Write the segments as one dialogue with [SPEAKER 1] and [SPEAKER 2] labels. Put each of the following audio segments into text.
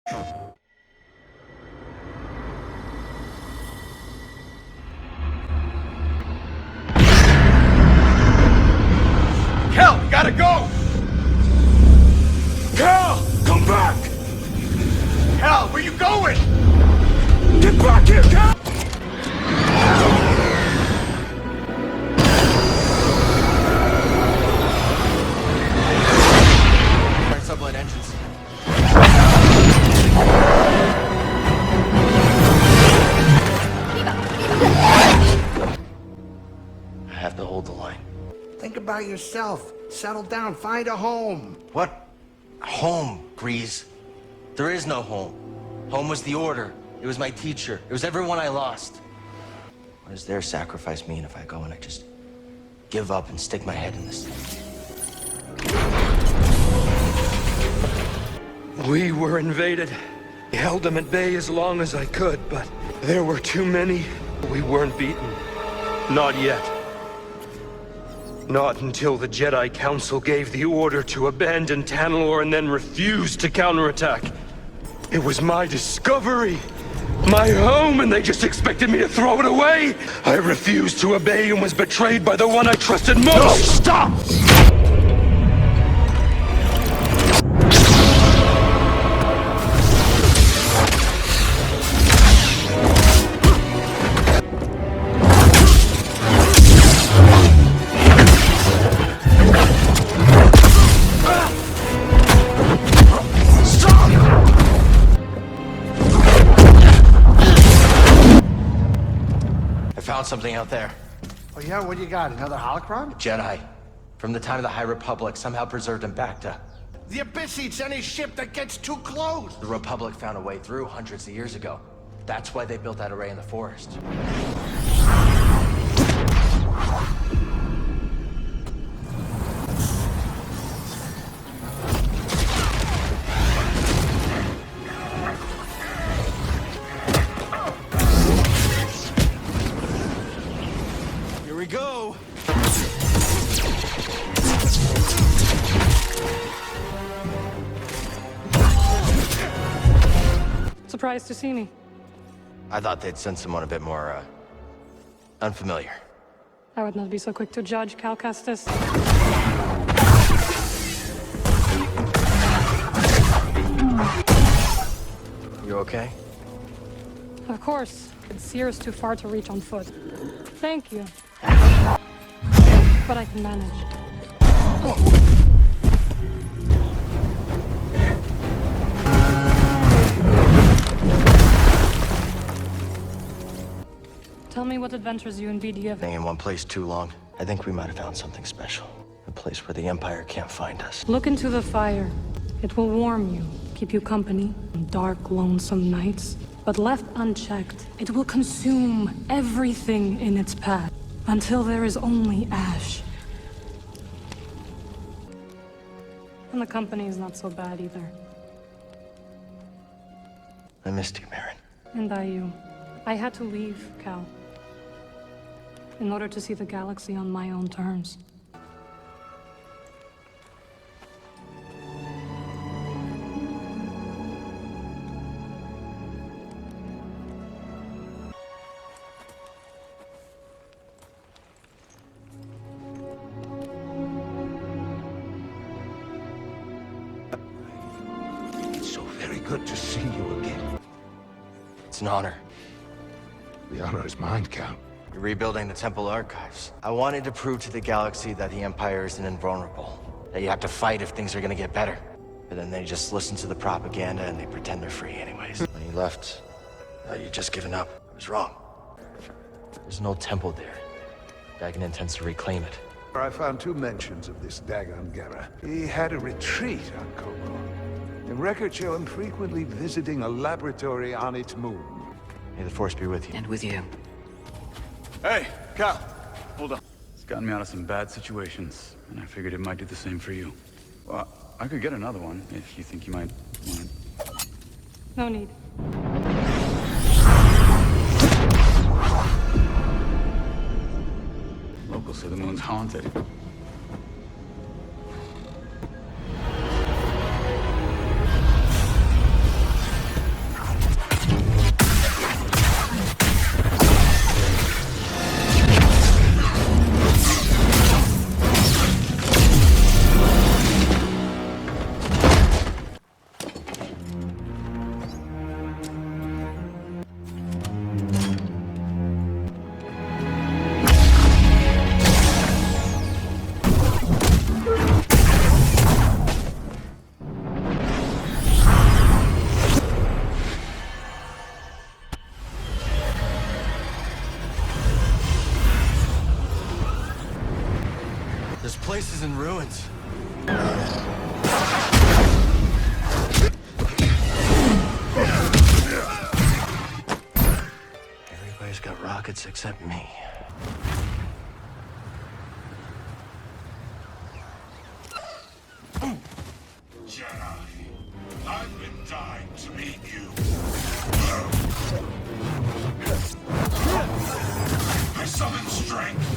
[SPEAKER 1] Cal, you gotta go! Cal!
[SPEAKER 2] Come back!
[SPEAKER 1] Cal, where you going?
[SPEAKER 2] Get back here, Cal!
[SPEAKER 1] Subline entrance. I have to hold the line.
[SPEAKER 3] Think about yourself. Settle down. Find a home.
[SPEAKER 1] What? Home, Grease. There is no home. Home was the Order. It was my teacher. It was everyone I lost. What does their sacrifice mean if I go and I just give up and stick my head in this thing?
[SPEAKER 2] We were invaded. I held them at bay as long as I could, but there were too many. We weren't beaten. Not yet. Not until the Jedi Council gave the order to abandon Tanalorr and then refused to counterattack. It was my discovery, my home, and they just expected me to throw it away. I refused to obey and was betrayed by the one I trusted most. No, stop!
[SPEAKER 1] Found something out there.
[SPEAKER 3] Oh yeah, what do you got? Another holocron?
[SPEAKER 1] Jedi. From the time of the High Republic, somehow preserved in Bacta.
[SPEAKER 3] The Abyss eats any ship that gets too close.
[SPEAKER 1] The Republic found a way through hundreds of years ago. That's why they built that array in the forest. Here we go.
[SPEAKER 4] Surprised to see me.
[SPEAKER 1] I thought they'd send someone a bit more, unfamiliar.
[SPEAKER 4] I would not be so quick to judge, Cal Kestis.
[SPEAKER 1] You okay?
[SPEAKER 4] Of course. Seer's too far to reach on foot. Thank you. But I can manage. Tell me what adventures you and BD have.
[SPEAKER 1] Staying in one place too long. I think we might have found something special. A place where the Empire can't find us.
[SPEAKER 4] Look into the fire. It will warm you, keep you company on dark, lonesome nights. But left unchecked, it will consume everything in its path until there is only ash. And the company is not so bad either.
[SPEAKER 1] I missed you, Marin.
[SPEAKER 4] And I you. I had to leave, Cal. In order to see the galaxy on my own terms.
[SPEAKER 2] It's so very good to see you again.
[SPEAKER 1] It's an honor.
[SPEAKER 2] The honor is mine, Cal.
[SPEAKER 1] You're rebuilding the Temple archives. I wanted to prove to the galaxy that the Empire isn't invulnerable. That you have to fight if things are gonna get better. But then they just listen to the propaganda and they pretend they're free anyways. When you left, you'd just given up. I was wrong. There's an old temple there. Dagon intends to reclaim it.
[SPEAKER 5] I found 2 mentions of this Dagon Gera. He had a retreat on Kobo. And records show him frequently visiting a laboratory on its moon.
[SPEAKER 1] May the Force be with you.
[SPEAKER 6] And with you.
[SPEAKER 7] Hey, Cal, hold on. It's gotten me out of some bad situations, and I figured it might do the same for you. Well, I could get another one if you think you might want it.
[SPEAKER 4] No need.
[SPEAKER 7] Locals say the moon's haunted.
[SPEAKER 1] ruins. Everybody's got rockets except me.
[SPEAKER 6] Jedi, I've been dying to meet you. I summon strength.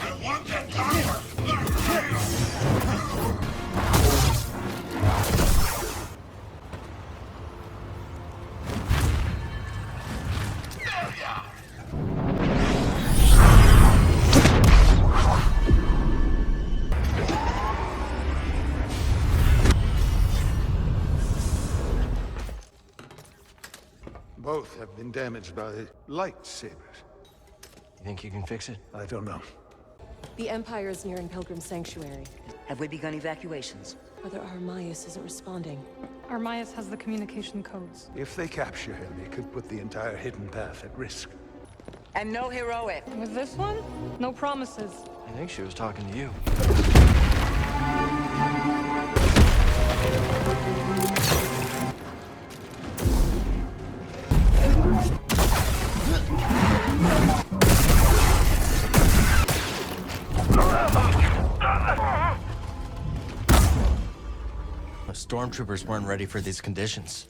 [SPEAKER 6] I want that power.
[SPEAKER 5] Both have been damaged by lightsabers.
[SPEAKER 1] You think you can fix it?
[SPEAKER 5] I don't know.
[SPEAKER 8] The Empire is nearing Pilgrim Sanctuary.
[SPEAKER 9] Have we begun evacuations?
[SPEAKER 8] Brother Armias isn't responding.
[SPEAKER 4] Armias has the communication codes.
[SPEAKER 5] If they capture him, it could put the entire hidden path at risk.
[SPEAKER 9] And no heroic.
[SPEAKER 4] With this one, no promises.
[SPEAKER 1] I think she was talking to you. The stormtroopers weren't ready for these conditions.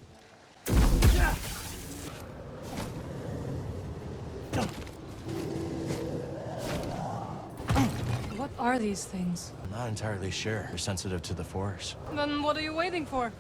[SPEAKER 4] What are these things?
[SPEAKER 1] I'm not entirely sure. You're sensitive to the Force.
[SPEAKER 4] Then what are you waiting for?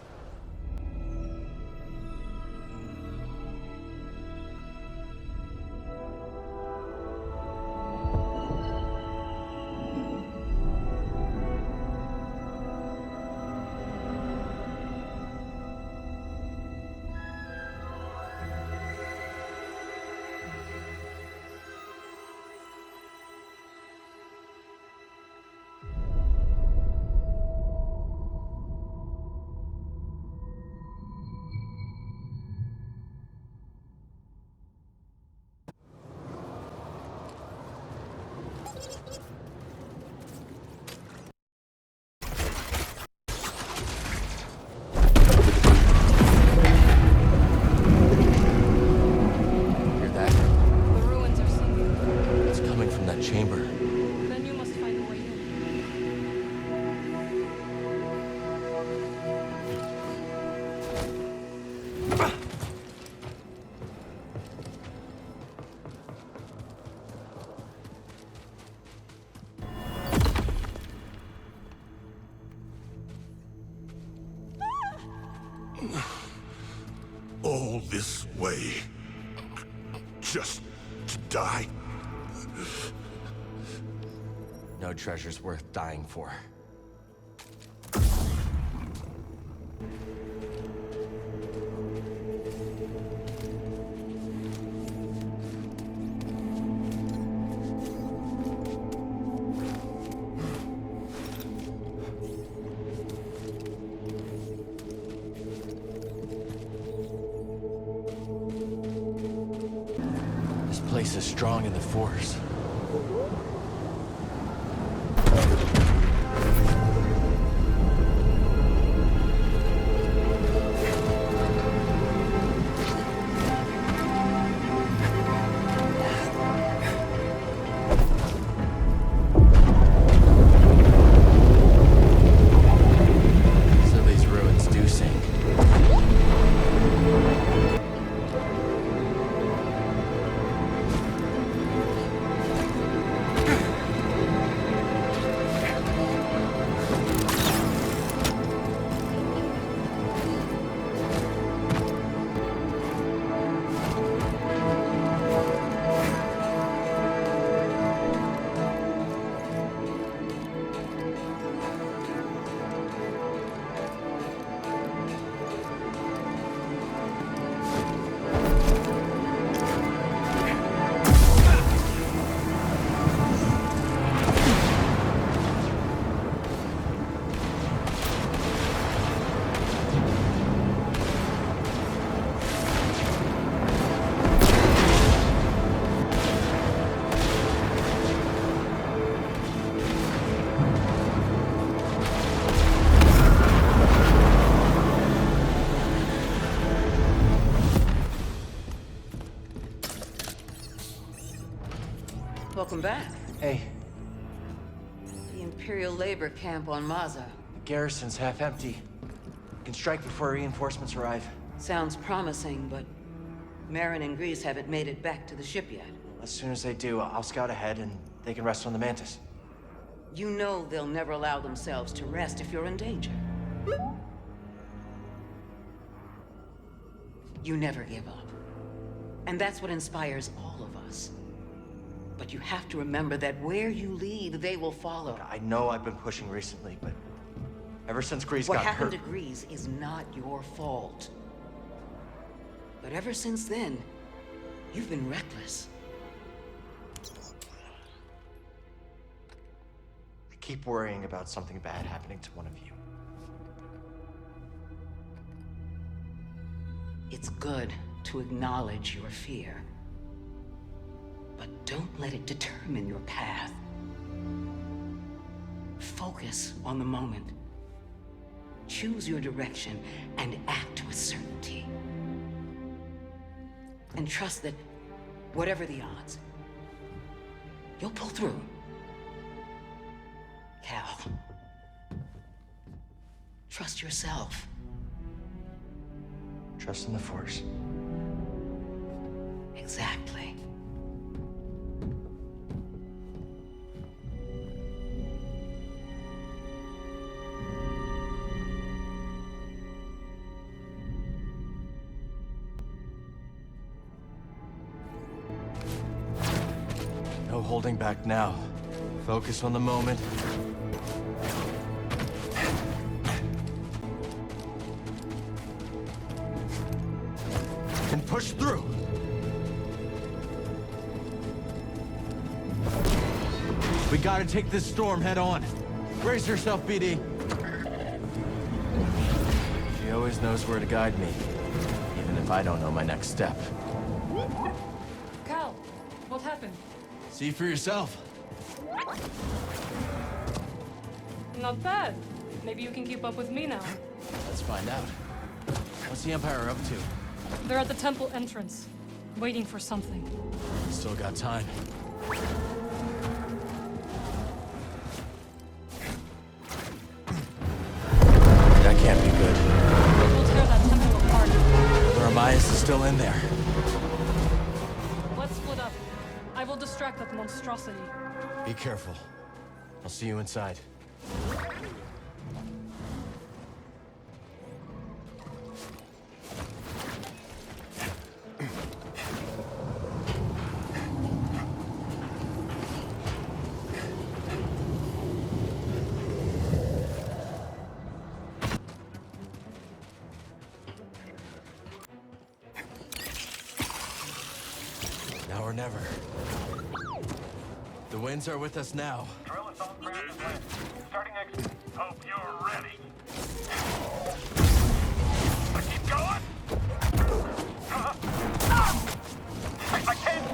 [SPEAKER 1] Hear that?
[SPEAKER 4] The ruins are sinking.
[SPEAKER 1] It's coming from that chamber.
[SPEAKER 4] Then you must find a way in.
[SPEAKER 6] All this way. Just to die.
[SPEAKER 1] No treasure's worth dying for. This place is strong in the Force. So these ruins do sink.
[SPEAKER 9] Welcome back.
[SPEAKER 1] Hey,
[SPEAKER 9] The Imperial labor camp on Maza.
[SPEAKER 1] the garrison's half empty. We can strike before reinforcements arrive.
[SPEAKER 9] Sounds promising, but Marin and Grease haven't made it back to the ship yet.
[SPEAKER 1] As soon as they do, I'll scout ahead and they can rest on the Mantis.
[SPEAKER 9] You know they'll never allow themselves to rest if you're in danger. You never give up. And that's what inspires all of us. But you have to remember that where you lead, they will follow.
[SPEAKER 1] I know I've been pushing recently, but ever since Grease
[SPEAKER 9] What
[SPEAKER 1] got
[SPEAKER 9] happened
[SPEAKER 1] hurt...
[SPEAKER 9] to Grease is not your fault. But ever since then, you've been reckless.
[SPEAKER 1] I keep worrying about something bad happening to one of you.
[SPEAKER 9] It's good to acknowledge your fear. But don't let it determine your path. Focus on the moment. Choose your direction and act with certainty. And trust that, whatever the odds, you'll pull through. Cal, trust yourself.
[SPEAKER 1] Trust in the Force.
[SPEAKER 9] Exactly.
[SPEAKER 1] No holding back now. Focus on the moment. And push through. We gotta take this storm head on. Brace yourself, BD. She always knows where to guide me, even if I don't know my next step.
[SPEAKER 4] Cal, what happened?
[SPEAKER 1] See for yourself.
[SPEAKER 4] Not bad. Maybe you can keep up with me now.
[SPEAKER 1] Let's find out. What's the Empire up to?
[SPEAKER 4] They're at the temple entrance, waiting for something.
[SPEAKER 1] Still got time. That can't be good.
[SPEAKER 4] We'll tear that temple apart.
[SPEAKER 1] Armias is still in there.
[SPEAKER 4] Let's split up. I will distract that monstrosity.
[SPEAKER 1] Be careful. I'll see you inside. Now or never. The winds are with us now.
[SPEAKER 6] Drill is on ground and land. Starting exit. Hope you're ready. I keep going? I can't.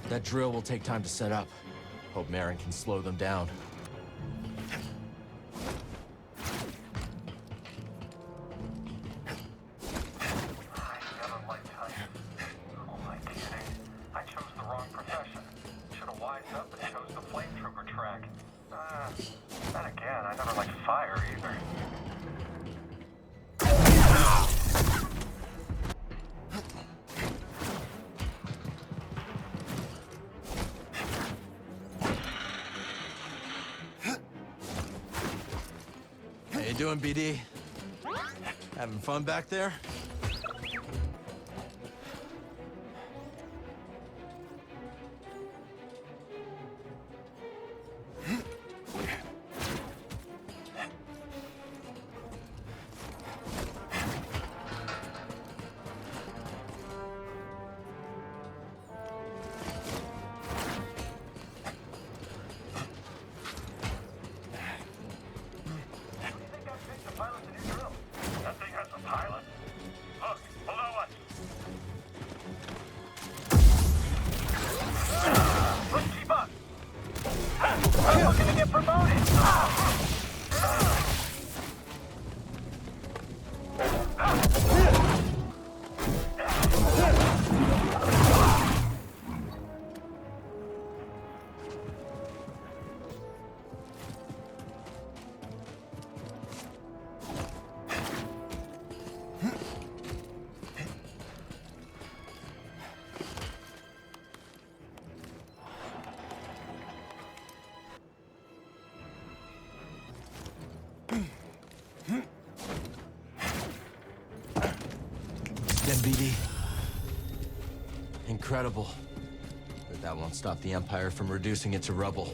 [SPEAKER 1] That drill will take time to set up. Hope Marin can slow them down.
[SPEAKER 6] I never liked hunting. Who am I kidding? I chose the wrong profession. Should have wised up and chose the flame trooper track. Then again, I never liked fire either.
[SPEAKER 1] How you doing, BD? Having fun back there?
[SPEAKER 6] What do you think I picked to pilot the new drill?
[SPEAKER 1] incredible. But that won't stop the Empire from reducing it to rubble.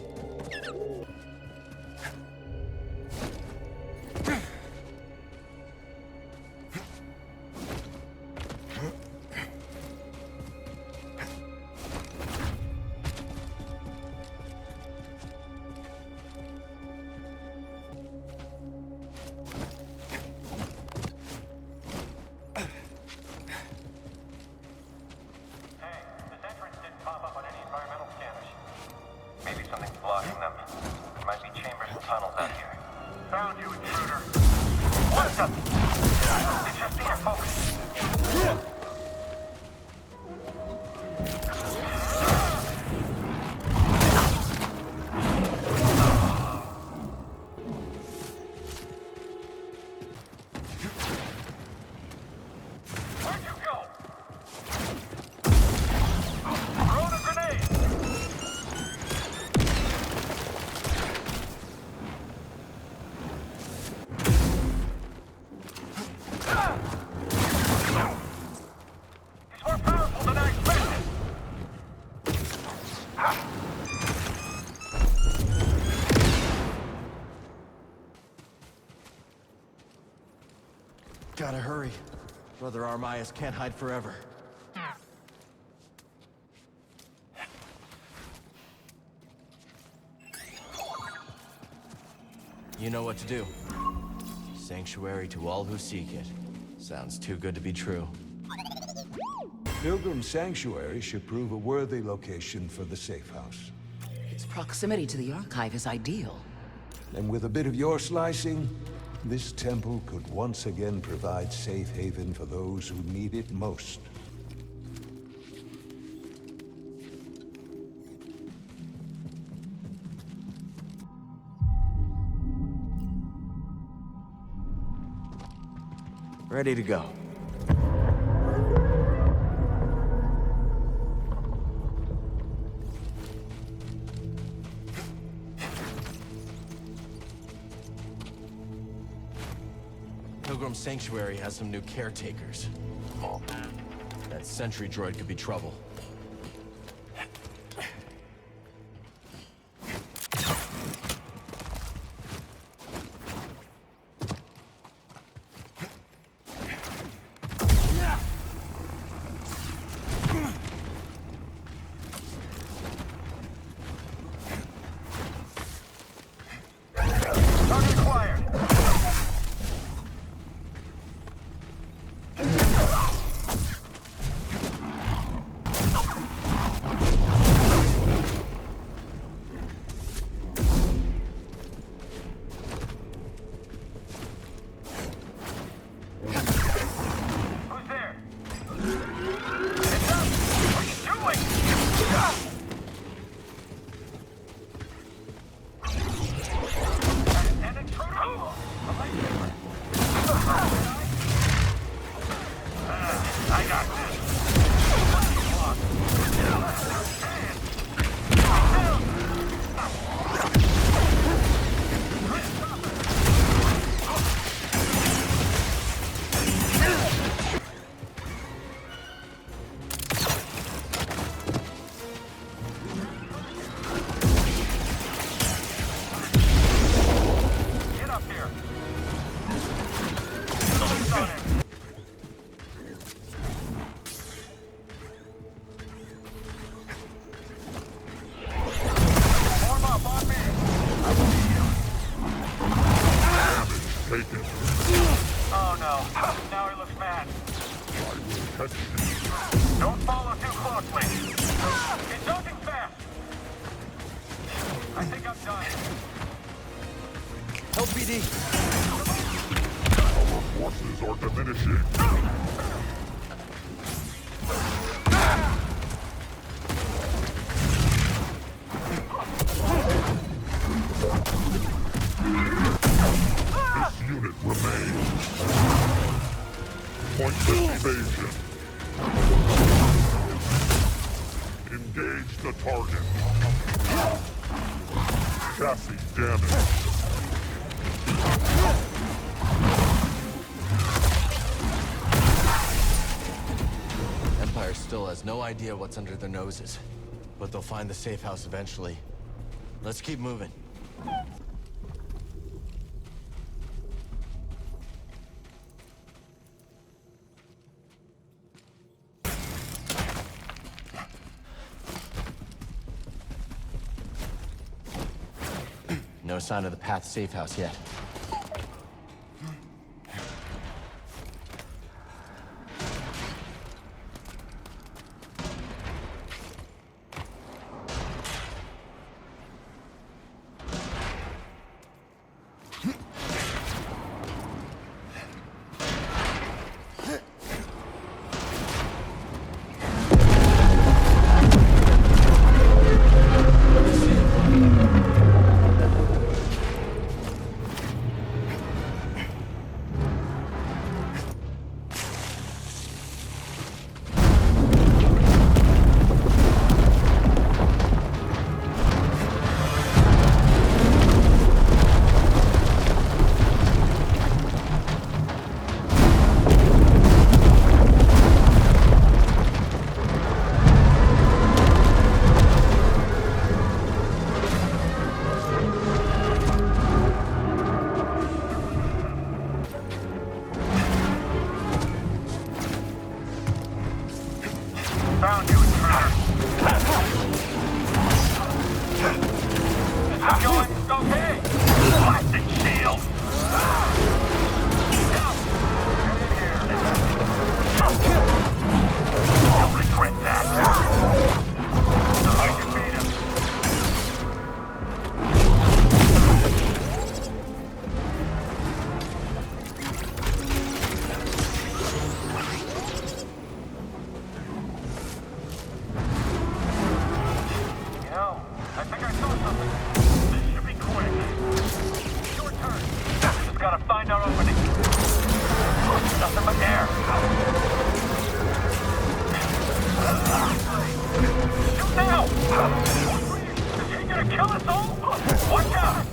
[SPEAKER 1] Gotta hurry. Brother Armias can't hide forever. You know what to do. Sanctuary to all who seek it. Sounds too good to be true.
[SPEAKER 5] Pilgrim Sanctuary should prove a worthy location for the safe house.
[SPEAKER 9] Its proximity to the Archive is ideal.
[SPEAKER 5] And with a bit of your slicing, this temple could once again provide safe haven for those who need it most.
[SPEAKER 1] Ready to go. Pilgrim Sanctuary has some new caretakers. That sentry droid could be trouble.
[SPEAKER 6] Oh no, now he looks mad. Don't follow too closely. He's dodging fast. I think I'm done.
[SPEAKER 1] Help BD.
[SPEAKER 10] Our forces are diminishing. This unit remains. Pointless evasion. Engage the target. Chassis damage.
[SPEAKER 1] Empire still has no idea what's under their noses. But they'll find the safe house eventually. Let's keep moving. No sign of the Path safe house yet.
[SPEAKER 6] Found you, intruder. Is it going okay? Plastic shield. You'll regret that. I can beat him. I think I saw something. This should be quick. Your turn. Just gotta find our opening. Nothing but air. Shoot now! Is he gonna kill us all? Watch out!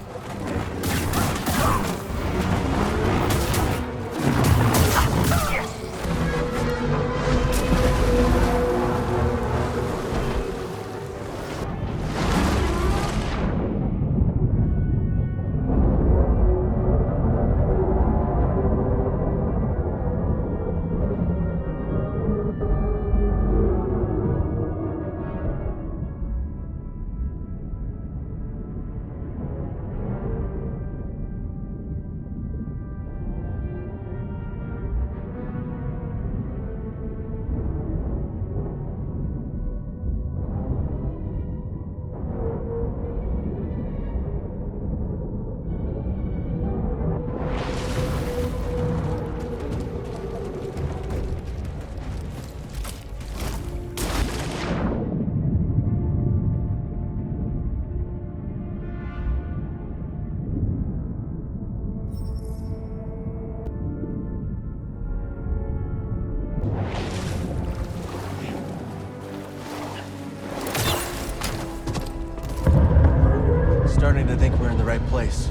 [SPEAKER 1] Starting to think we're in the right place.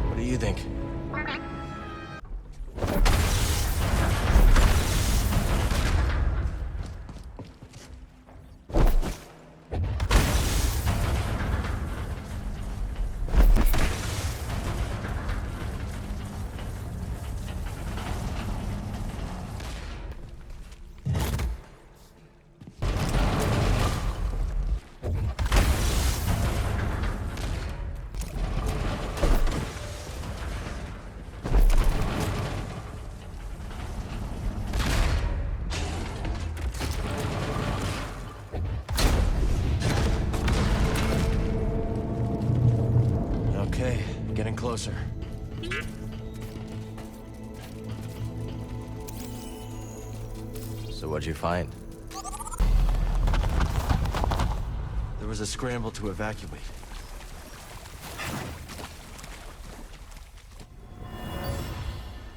[SPEAKER 1] What do you think? Okay, getting closer. So what'd you find? There was a scramble to evacuate.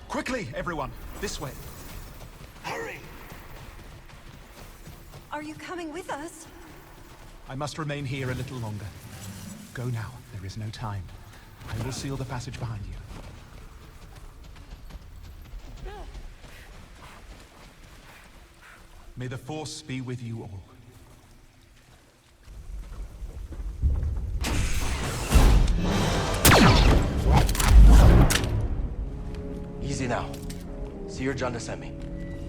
[SPEAKER 11] Quickly, everyone! This way. Hurry!
[SPEAKER 12] Are you coming with us?
[SPEAKER 11] I must remain here a little longer. Go now. There is no time. I will seal the passage behind you. May the Force be with you all.
[SPEAKER 1] Easy now. See your Junda sent me.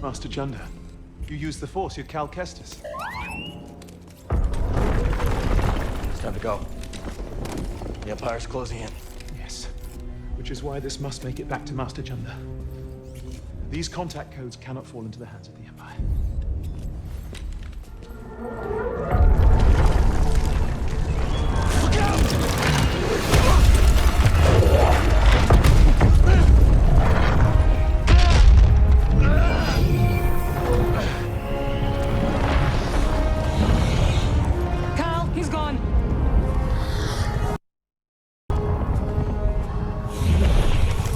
[SPEAKER 11] Master Junda, you used the Force, you're Cal Kestis.
[SPEAKER 1] It's time to go. The Empire's closing in.
[SPEAKER 11] Yes, which is why this must make it back to Master Junda. These contact codes cannot fall into the hands of the Empire.
[SPEAKER 4] Cal, he's gone.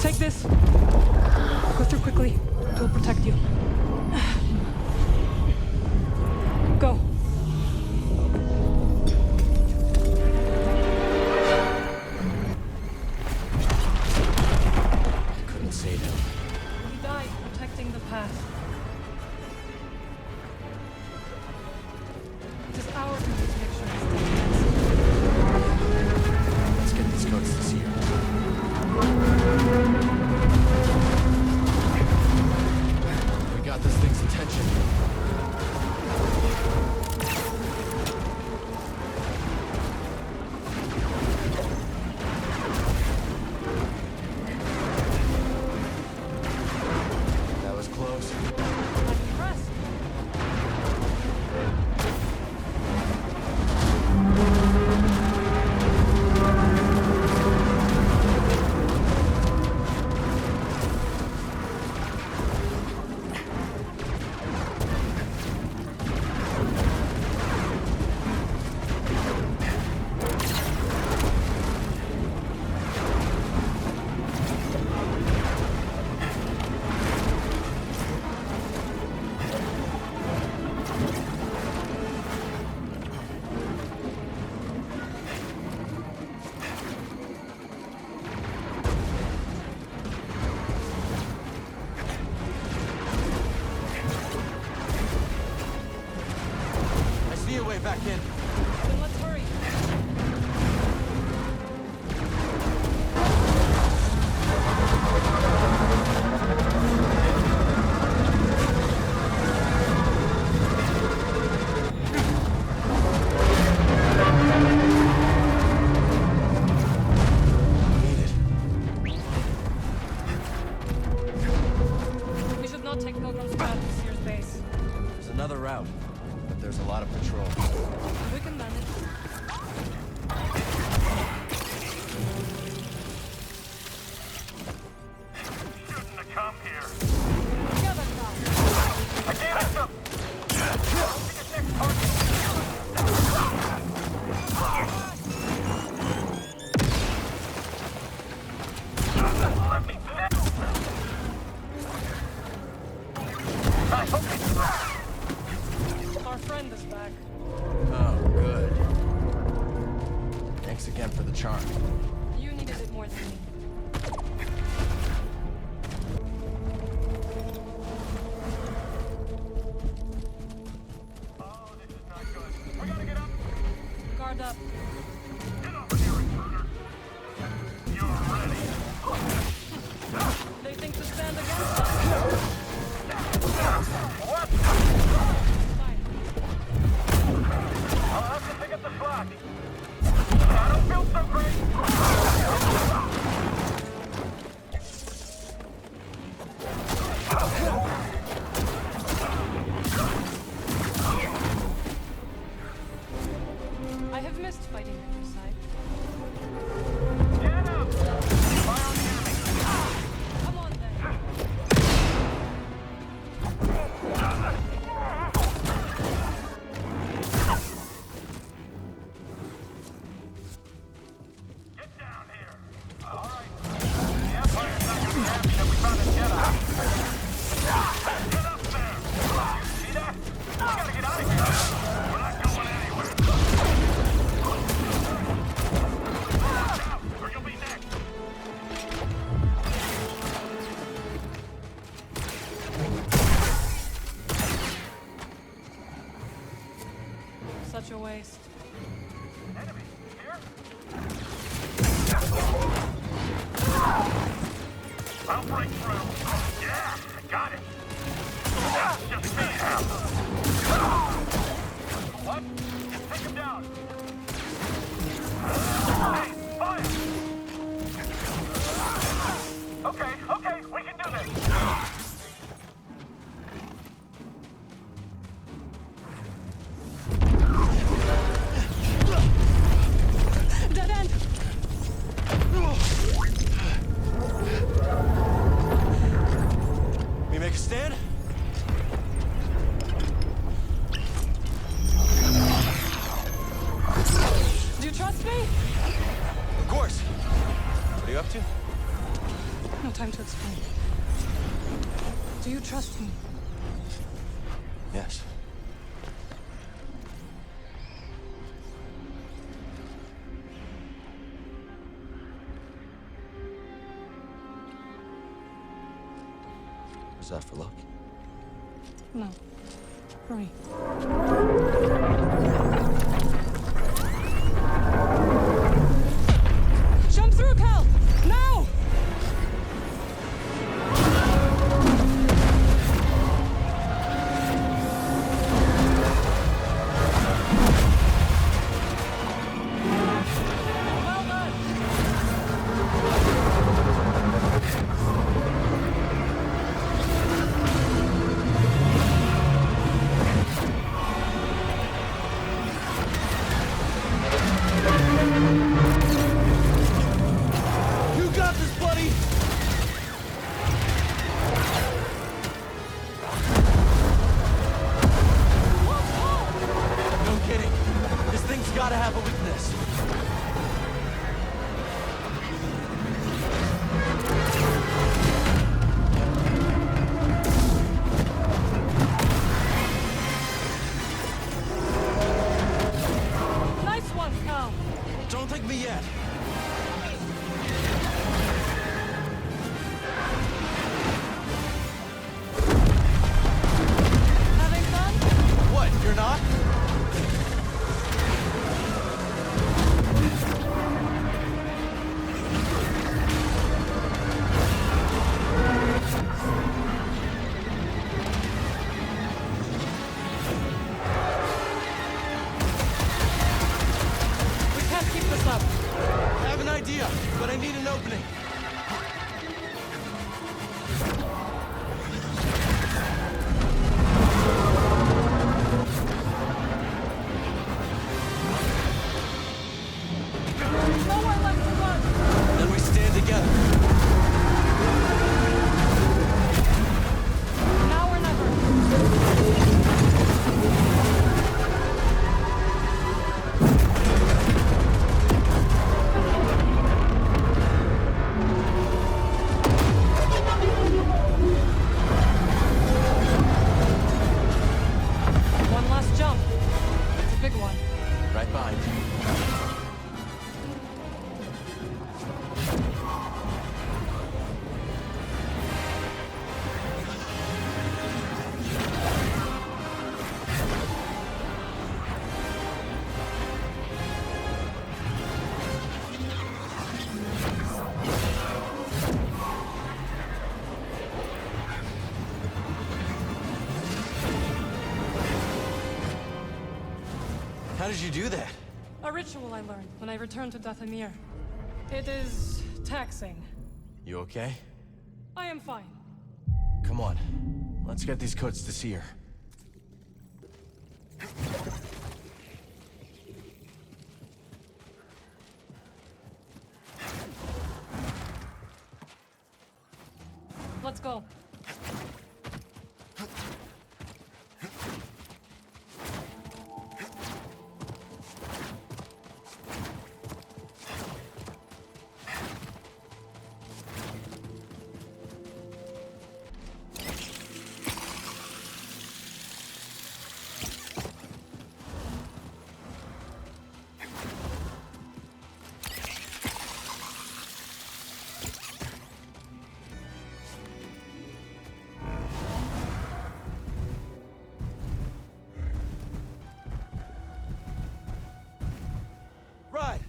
[SPEAKER 4] Take this. Go through quickly. It will protect you. Go.
[SPEAKER 1] I couldn't save him.
[SPEAKER 4] He died protecting the path. It is our duty to make sure he's dead.
[SPEAKER 1] Let's get these codes to Seer. We got this thing's attention. That was close.
[SPEAKER 4] I'm impressed.
[SPEAKER 1] I see a way back in.
[SPEAKER 4] Then let's hurry. We should not take Pilgrim's path to Seer's base.
[SPEAKER 1] There's another route, but there's a lot of patrol.
[SPEAKER 4] We can manage.
[SPEAKER 6] Shouldn't have come here.
[SPEAKER 4] Together, Cal.
[SPEAKER 6] I can't hit them. Next target. Let me back. I hope it's
[SPEAKER 4] Our friend is back.
[SPEAKER 1] Oh, good. Thanks again for the charm.
[SPEAKER 4] You needed it more than me.
[SPEAKER 6] Oh, this is not good. We gotta get up.
[SPEAKER 4] Guard up.
[SPEAKER 6] Get over here, intruder. You're ready.
[SPEAKER 4] They think to stand against us.
[SPEAKER 6] What?
[SPEAKER 4] Fine.
[SPEAKER 6] I'll have to pick up the slack. I don't feel so great.
[SPEAKER 4] I have missed fighting at your side.
[SPEAKER 6] Get up! Fire on the enemy.
[SPEAKER 4] Come on then.
[SPEAKER 6] Get down here. All right. The Empire's not gonna be happy that we found a Jedi. Get up there! You see that? We gotta get out of here. We're not going anywhere. Watch out!
[SPEAKER 4] trust me?
[SPEAKER 1] Of course. What are you up to?
[SPEAKER 4] No time to explain. Do you trust me?
[SPEAKER 1] Yes. Was that for luck?
[SPEAKER 4] No. Hurry. Jump through, Cal! Now! Well done!
[SPEAKER 1] You got this, buddy! No kidding. This thing's gotta have a weakness.
[SPEAKER 4] Nice one, Cal!
[SPEAKER 1] Don't thank me yet.
[SPEAKER 4] Having fun?
[SPEAKER 1] What, you're not?
[SPEAKER 4] We can't keep this up.
[SPEAKER 1] I have an idea, but I need an opening.
[SPEAKER 4] Nowhere left to run!
[SPEAKER 1] Then we stand together.
[SPEAKER 4] Now or never. One last jump. It's a big one.
[SPEAKER 1] Right behind you. How did you do that?
[SPEAKER 4] A ritual I learned when I returned to Dathomir. It is taxing.
[SPEAKER 1] You okay?
[SPEAKER 4] I am fine.
[SPEAKER 1] Come on. Let's get these codes to see her.
[SPEAKER 4] Let's go.
[SPEAKER 1] Right.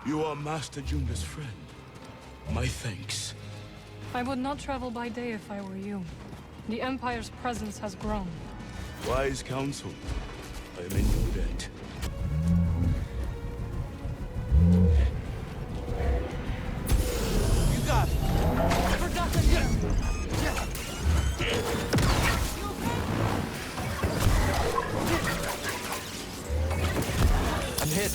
[SPEAKER 13] You are Master Junda's friend. My thanks.
[SPEAKER 4] I would not travel by day if I were you. The Empire's presence has grown.
[SPEAKER 13] Wise counsel. I am in your debt.
[SPEAKER 1] You got it.
[SPEAKER 4] For Dathomir!
[SPEAKER 1] I'm hit.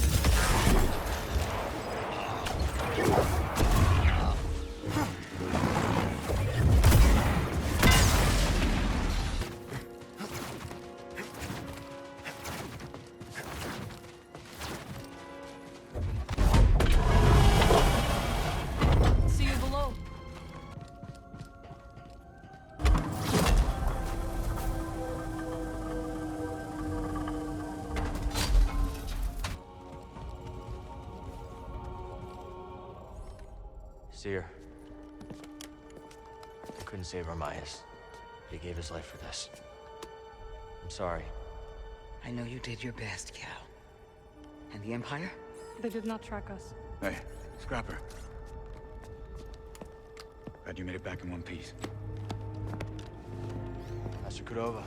[SPEAKER 1] Seer. I couldn't save Armias. He gave his life for this. I'm sorry.
[SPEAKER 9] I know you did your best, Cal. And the Empire?
[SPEAKER 4] They did not track us.
[SPEAKER 7] Hey, Scrapper. Glad you made it back in one piece.
[SPEAKER 1] Master Cordova,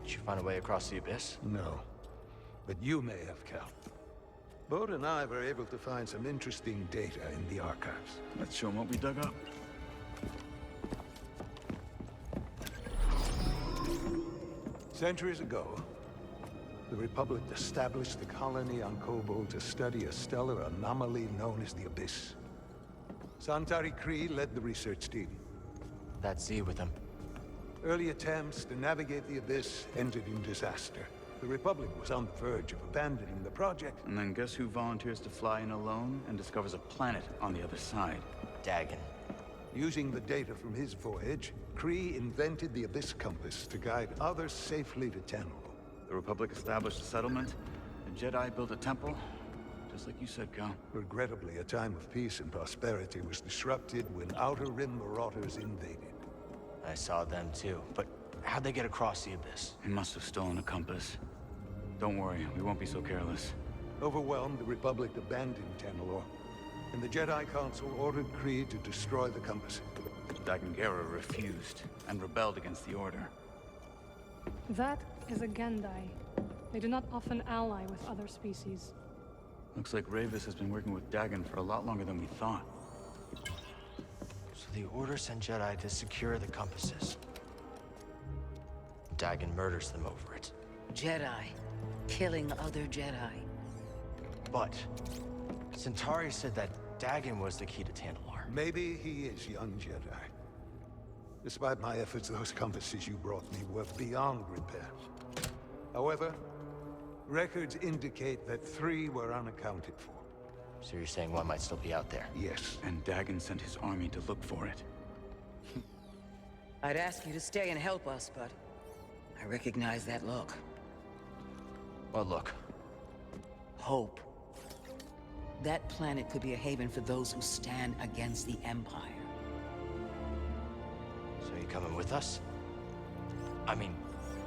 [SPEAKER 1] did you find a way across the abyss?
[SPEAKER 5] No. But you may have, Cal. Bode and I were able to find some interesting data in the archives.
[SPEAKER 7] Let's show them what we dug up.
[SPEAKER 5] Centuries ago, the Republic established a colony on Kobold to study a stellar anomaly known as the Abyss. Santari Khri led the research team.
[SPEAKER 1] That Z with him.
[SPEAKER 5] Early attempts to navigate the Abyss ended in disaster. The Republic was on the verge of abandoning the project.
[SPEAKER 7] And then guess who volunteers to fly in alone and discovers a planet on the other side?
[SPEAKER 1] Dagon.
[SPEAKER 5] Using the data from his voyage, Khri invented the Abyss Compass to guide others safely to Tanalorr.
[SPEAKER 7] The Republic established a settlement. The Jedi built a temple. Just like you said, Cal.
[SPEAKER 5] Regrettably, a time of peace and prosperity was disrupted when Outer Rim marauders invaded.
[SPEAKER 1] I saw them too, but how'd they get across the abyss?
[SPEAKER 7] He must have stolen a compass. Don't worry, we won't be so careless.
[SPEAKER 5] Overwhelmed, the Republic abandoned Tanalorr, and the Jedi Council ordered Khri to destroy the compass.
[SPEAKER 7] Dagon Gera refused and rebelled against the Order.
[SPEAKER 4] That is a Gendai. They do not often ally with other species.
[SPEAKER 7] Looks like Ravis has been working with Dagon for a lot longer than we thought.
[SPEAKER 1] So the Order sent Jedi to secure the compasses. Dagon murders them over it.
[SPEAKER 9] Jedi. Killing other Jedi.
[SPEAKER 1] But Centauri said that Dagon was the key to Tanalorr.
[SPEAKER 5] Maybe he is young Jedi. Despite my efforts, those compasses you brought me were beyond repair. However, records indicate that 3 were unaccounted for.
[SPEAKER 1] So you're saying one might still be out there?
[SPEAKER 5] Yes.
[SPEAKER 7] And Dagon sent his army to look for it.
[SPEAKER 9] I'd ask you to stay and help us, but I recognize that look.
[SPEAKER 1] What look?
[SPEAKER 9] Hope. That planet could be a haven for those who stand against the Empire.
[SPEAKER 1] So you coming with us? I mean,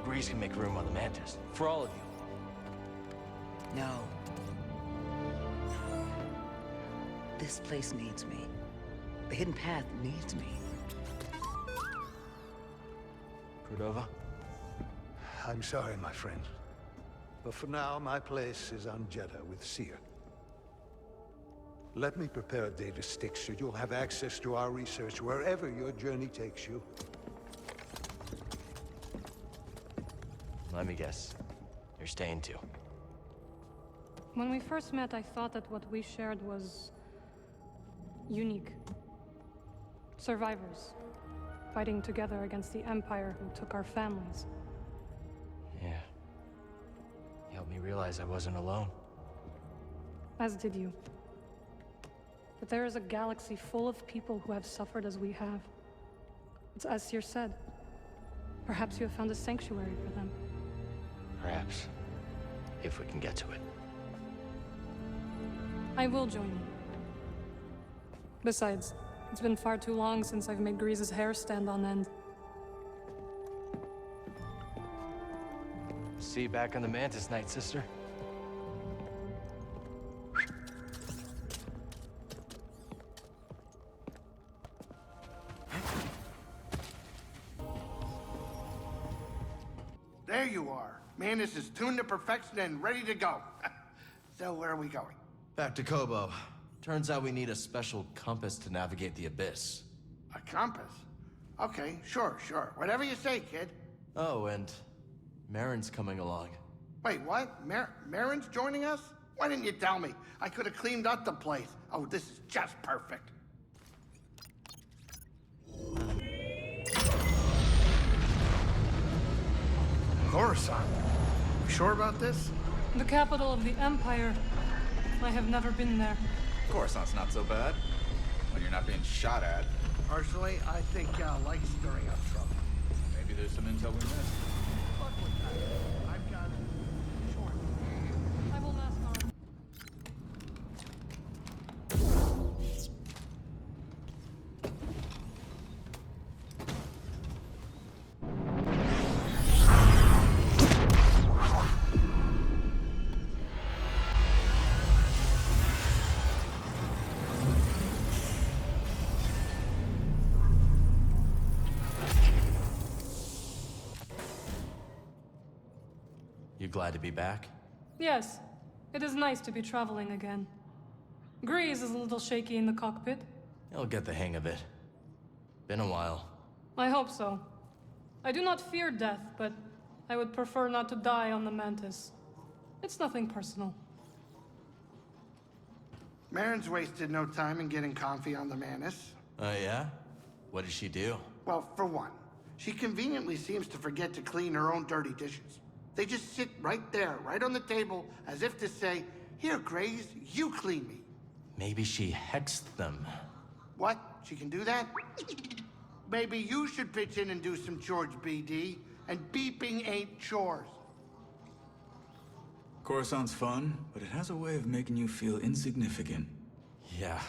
[SPEAKER 1] Grease can make room on the Mantis. For all of you.
[SPEAKER 9] No. This place needs me. The Hidden Path needs me.
[SPEAKER 1] Cordova?
[SPEAKER 5] I'm sorry, my friend. But for now, my place is on Jeddah with Seer. Let me prepare a data stick so you'll have access to our research wherever your journey takes you.
[SPEAKER 1] Let me guess. You're staying too.
[SPEAKER 4] When we first met, I thought that what we shared was unique. Survivors, fighting together against the Empire who took our families.
[SPEAKER 1] Yeah. You helped me realize I wasn't alone.
[SPEAKER 4] As did you. But there is a galaxy full of people who have suffered as we have. It's as Seer said. Perhaps you have found a sanctuary for them.
[SPEAKER 1] Perhaps. If we can get to it.
[SPEAKER 4] I will join you. Besides, it's been far too long since I've made Grease's hair stand on end.
[SPEAKER 1] See you back on the Mantis night, sister.
[SPEAKER 3] There you are. Mantis is tuned to perfection and ready to go. So where are we going?
[SPEAKER 14] Back to Kobo. Turns out we need a special compass to navigate the abyss.
[SPEAKER 3] A compass? Okay, sure. Whatever you say, kid.
[SPEAKER 14] Oh, and Marin's coming along.
[SPEAKER 3] Wait, what? Marin's joining us? Why didn't you tell me? I could have cleaned up the place. Oh, this is just perfect. Coruscant. You sure about this?
[SPEAKER 4] The capital of the Empire. I have never been there.
[SPEAKER 15] Coruscant's not so bad. When you're not being shot at.
[SPEAKER 3] Personally, I think Gal likes stirring up trouble.
[SPEAKER 15] Maybe there's some intel we missed.
[SPEAKER 3] Fuck with that. I've got it. Sure.
[SPEAKER 4] I will mask on.
[SPEAKER 14] glad to be back?
[SPEAKER 4] Yes, it is nice to be traveling again. Grease is a little shaky in the cockpit.
[SPEAKER 14] You'll get the hang of it. Been a while.
[SPEAKER 4] I hope so. I do not fear death, but I would prefer not to die on the Mantis. It's nothing personal.
[SPEAKER 3] Marin's wasted no time in getting comfy on the Mantis.
[SPEAKER 14] Yeah? What did she do?
[SPEAKER 3] Well, for one, she conveniently seems to forget to clean her own dirty dishes. They just sit right there, right on the table, as if to say, "Here, Grace, you clean me."
[SPEAKER 14] Maybe she hexed them.
[SPEAKER 3] What? She can do that? Maybe you should pitch in and do some chores, BD. And beeping ain't chores.
[SPEAKER 7] Coruscant's fun, but it has a way of making you feel insignificant.
[SPEAKER 14] Yeah,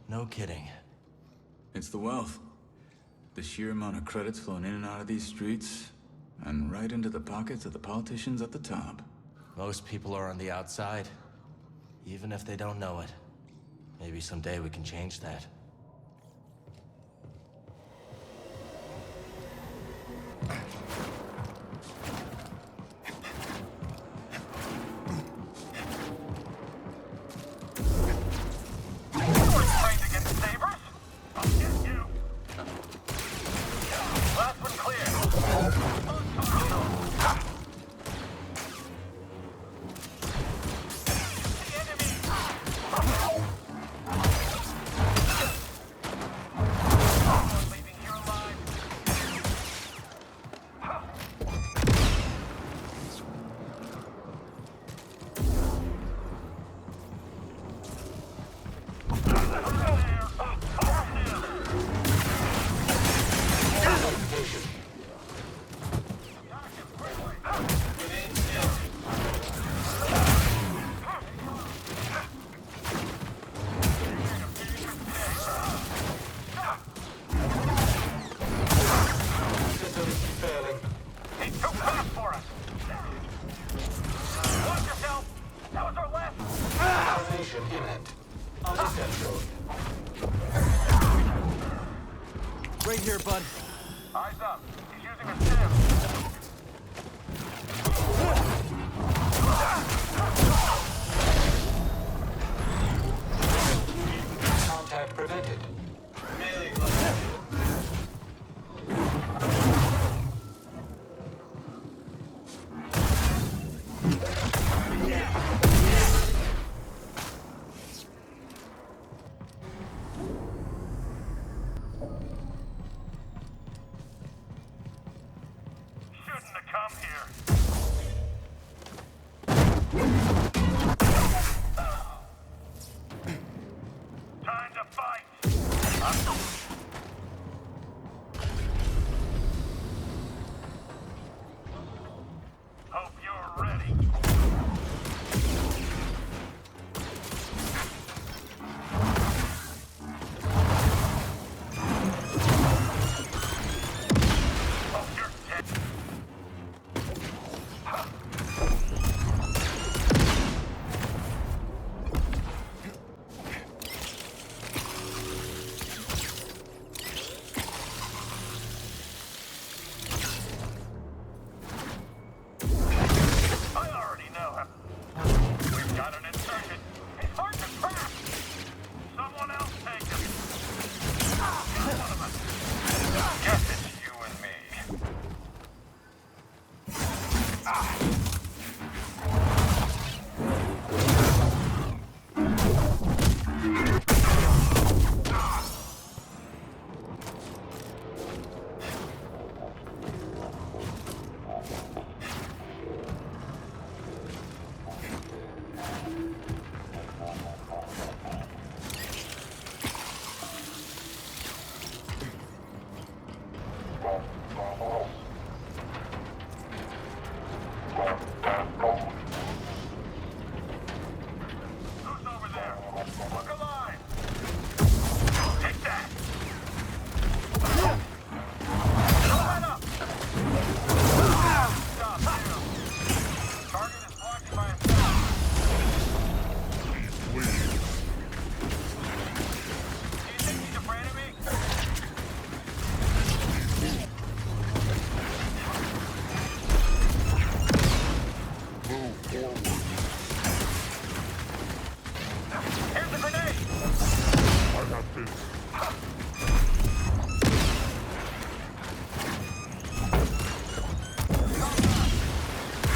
[SPEAKER 14] no kidding.
[SPEAKER 7] It's the wealth. The sheer amount of credits flowing in and out of these streets, and right into the pockets of the politicians at the top.
[SPEAKER 14] Most people are on the outside, even if they don't know it. Maybe someday we can change that. Right here, bud.
[SPEAKER 6] Eyes up. He's using a stim.
[SPEAKER 16] Contact prevented.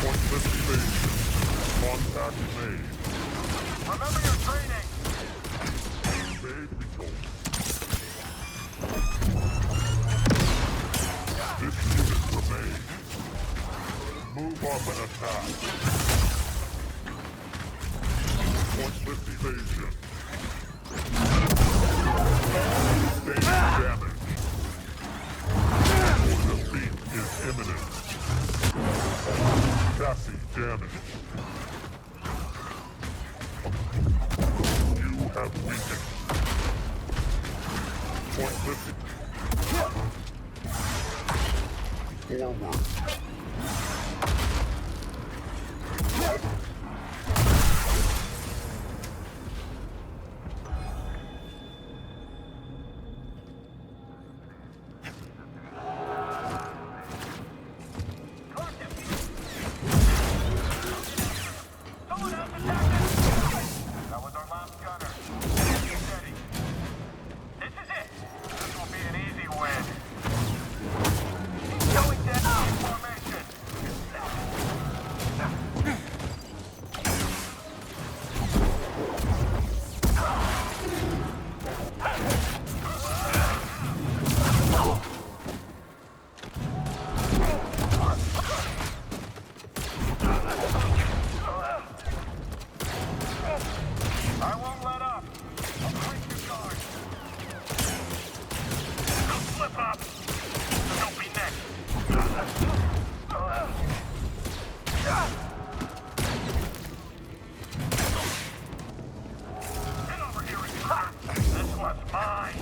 [SPEAKER 10] Pointless evasion. Contact made.
[SPEAKER 6] Remember your training.
[SPEAKER 10] Made me told. This unit remains. Move up and attack. Pointless evasion. Sustained damage. Your defeat is imminent. Chassis damage. You have weakened. Pointless. Forward.
[SPEAKER 6] That was our last gunner. Get steady. This is it. This will be an easy win. He's going down in formation. I won't let up. I'll break your guard. Don't slip up. Don't be next. Get over here, intruder. This one's mine.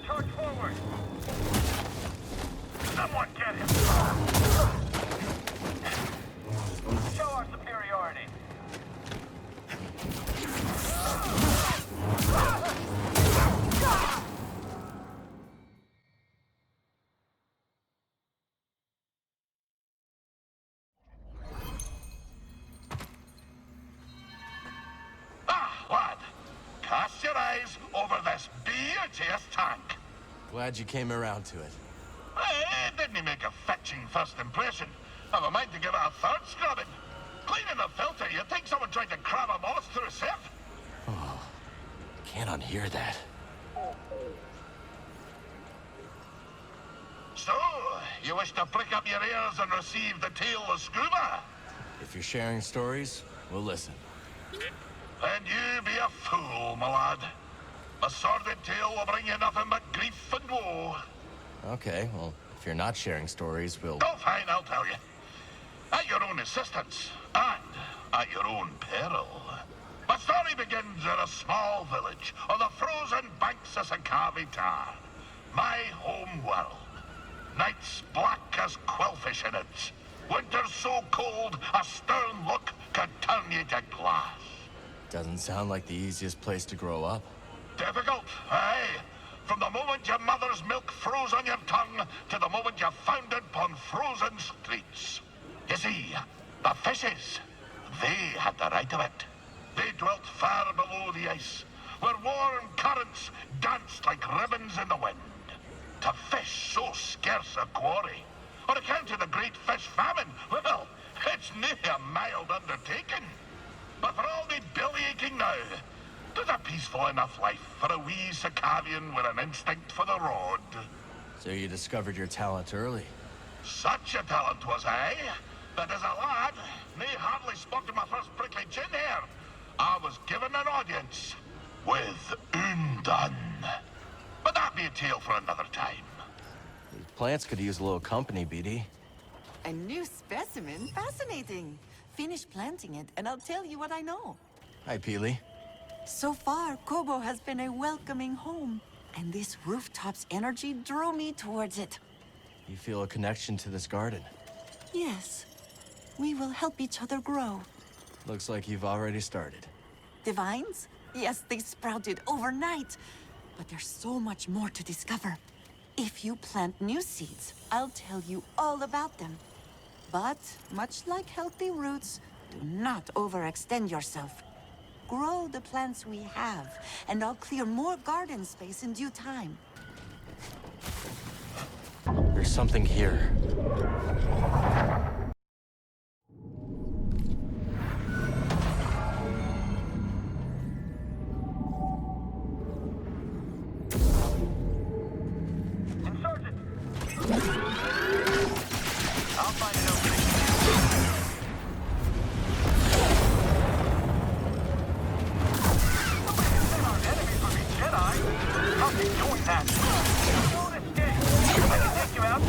[SPEAKER 6] Charge forward. Someone get him. Show our superiority. Ah, lad. Cast your eyes over this beauteous tank.
[SPEAKER 14] Glad you came around to it.
[SPEAKER 6] It didn't make a fetching first impression. Have a mind to give it a third scrubbing. Cleaning the filter, you'd think someone tried to cram a moth through a sieve.
[SPEAKER 14] Oh, can't unhear that.
[SPEAKER 6] So, you wish to prick up your ears and receive the tale of scuba?
[SPEAKER 14] If you're sharing stories, we'll listen.
[SPEAKER 6] Then you be a fool, my lad. A sordid tale will bring you nothing but grief and woe.
[SPEAKER 14] Okay, well, if you're not sharing stories, we'll...
[SPEAKER 6] Oh, fine, I'll tell you. At your own insistence, and at your own peril. My story begins in a small village on the frozen banks of Sakavi Tar, my home world. Nights black as quillfish in it. Winters so cold, a stern look could turn you to glass.
[SPEAKER 14] Doesn't sound like the easiest place to grow up.
[SPEAKER 6] Difficult, aye. From the moment your mother's milk froze on your tongue to the moment you foundered upon frozen streets. You see, the fishes, they had the right of it. They dwelt far below the ice, where warm currents danced like ribbons in the wind. To fish so scarce a quarry, on account of the great fish famine, well, it's near a mild undertaking. But for all the belly-aching now, there's a peaceful enough life for a wee Sakavian with an instinct for the rod.
[SPEAKER 14] So you discovered your talent early.
[SPEAKER 6] Such a talent was I, that as a lad, nae hardly spotted my first prickly chin hair. I was given an audience with Undan. But that be a tale for another time.
[SPEAKER 14] These plants could use a little company, BD.
[SPEAKER 17] A new specimen? Fascinating. Finish planting it, and I'll tell you what I know.
[SPEAKER 14] Hi, Peely.
[SPEAKER 17] So far, Kobo has been a welcoming home, and this rooftop's energy drew me towards it.
[SPEAKER 14] You feel a connection to this garden.
[SPEAKER 17] Yes. We will help each other grow.
[SPEAKER 14] Looks like you've already started.
[SPEAKER 17] The vines? Yes, they sprouted overnight. But there's so much more to discover. If you plant new seeds, I'll tell you all about them. But, much like healthy roots, do not overextend yourself. grow the plants we have, and I'll clear more garden space in due time.
[SPEAKER 1] There's something here.
[SPEAKER 6] I'll find an opening. Nobody can save our enemy from the Jedi. I'll be doing that. You won't escape. I can take you out.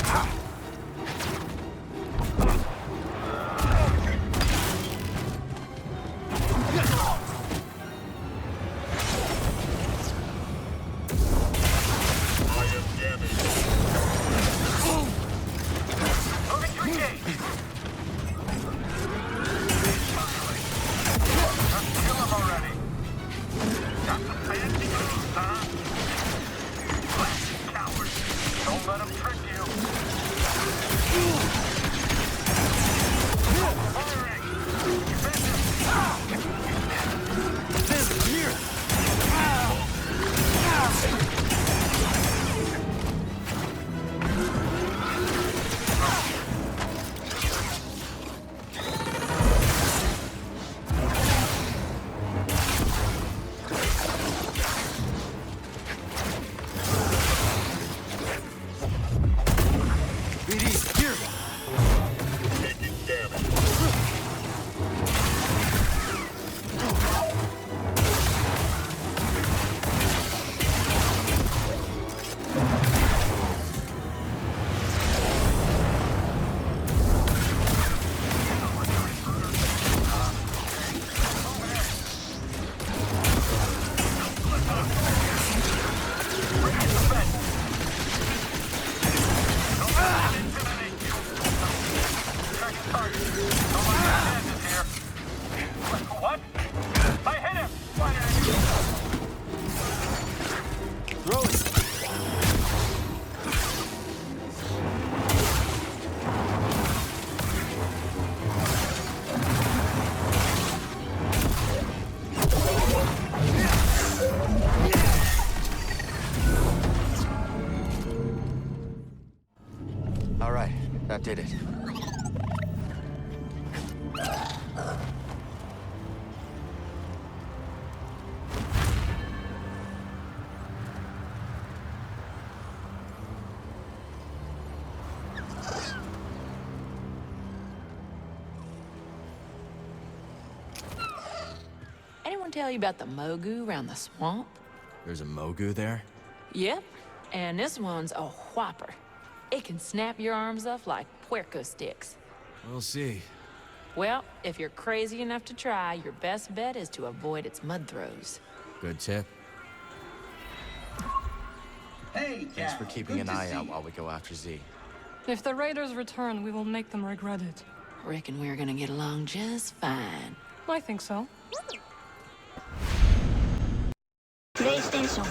[SPEAKER 1] All right, that did it.
[SPEAKER 18] Anyone tell you about the Mogu around the swamp?
[SPEAKER 14] There's a Mogu there?
[SPEAKER 18] Yep, and this one's a whopper. It can snap your arms off like puerco sticks.
[SPEAKER 14] We'll see.
[SPEAKER 18] Well, if you're crazy enough to try, your best bet is to avoid its mud throws.
[SPEAKER 14] Good tip.
[SPEAKER 19] Hey,
[SPEAKER 1] Thanks for keeping an eye out while we go after Z.
[SPEAKER 4] If the raiders return, we will make them regret it.
[SPEAKER 18] Reckon we're gonna get along just fine.
[SPEAKER 4] I think so.
[SPEAKER 20] PlayStation